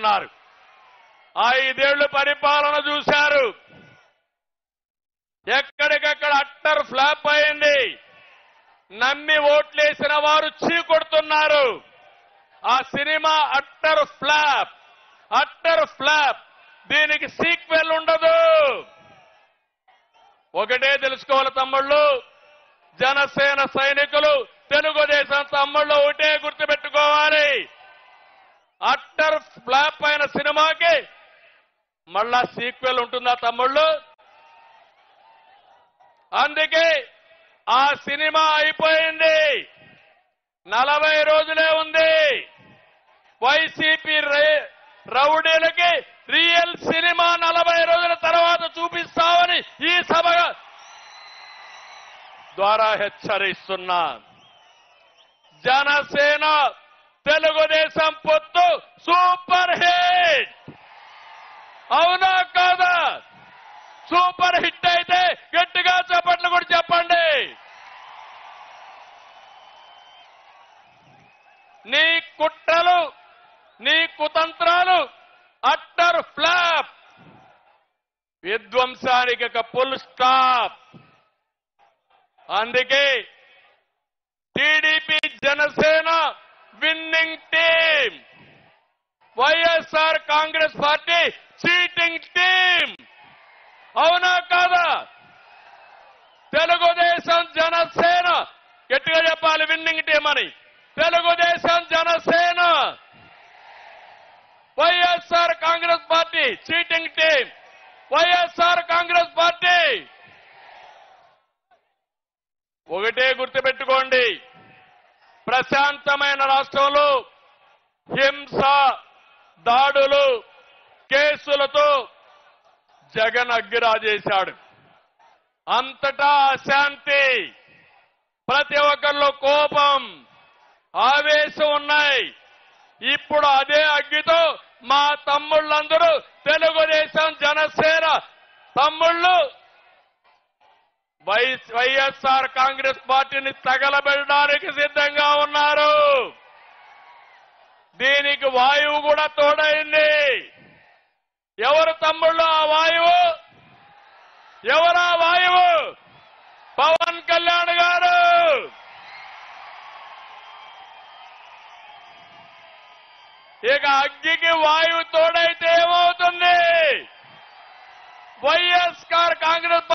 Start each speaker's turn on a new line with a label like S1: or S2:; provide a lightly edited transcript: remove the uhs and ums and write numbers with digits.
S1: ఉన్నారు. 5 ఏళ్లు పరిపాలన చూశారు. ఎక్కడికక్కడ అట్టర్ ఫ్లాప్ అయింది. నమ్మి ఓట్లేసిన వారు చీకొడుతున్నారు. ఆ సినిమా అట్టర్ ఫ్లాప్. దీనికి సీక్వెల్ ఉండదు. ఒకటే తెలుసుకోవాలి తమ్ముళ్ళు, జనసేన సైనికులు, తెలుగుదేశం తమ్ముళ్ళు ఒకటే గుర్తుపెట్టుకోవాలి. అట్టర్ ఫ్లాప్ అయిన సినిమాకి మళ్ళా సీక్వెల్ ఉంటుందా తమ్ముళ్ళు? అందుకే ఆ సినిమా అయిపోయింది. 40 రోజులే ఉంది. వైసీపీ రౌడీలకి రియల్ సినిమా 40 రోజుల తర్వాత చూపిస్తామని ఈ సభ ద్వారా హెచ్చరిస్తున్నా. జనసేన తెలుగుదేశం పొత్తు సూపర్ హిట్. అవునా కాదా? సూపర్ హిట్ అయితే గట్టిగా చప్పట్లు కూడా చెప్పండి. నీ కుట్రలు, నీ కుతంత్రాలు అట్టర్ ఫ్లాప్. విధ్వంసానికి ఒక ఫుల్ స్టాప్. అందుకే TDP Janasena winning team, YSR Congress party cheating team. అవునా కాదా? తెలుగుదేశం జనసేన గట్టిగా చెప్పాలి విన్నింగ్ టీం అని. Telugu Desam Janasena, YSR Congress party cheating team. YSR Congress party. ఒకటే గుర్తుపెట్టుకోండి, ప్రశాంతమైన రాష్ట్రంలో హింస, దాడులు, కేసులతో జగన్ అగ్గిరాజేశాడు. అంతటా అశాంతి, ప్రతి ఒక్కరిలో కోపం, ఆవేశం ఉన్నాయి. ఇప్పుడు అదే అగ్గితో మా తమ్ముళ్ళందరూ తెలుగుదేశం జనసేన తమ్ముళ్ళు వైఎస్ఆర్ కాంగ్రెస్ పార్టీని తగలబెట్టడానికి సిద్ధంగా ఉన్నారు. దీనికి వాయువు కూడా తోడైంది. ఎవరు తమ్ముళ్ళు ఆ వాయువు? ఎవరా వాయువు? పవన్ కళ్యాణ్ గారు. ఇక అగ్గికి వాయువు తోడైతే ఏమవుతుంది? వైఎస్ఆర్ కాంగ్రెస్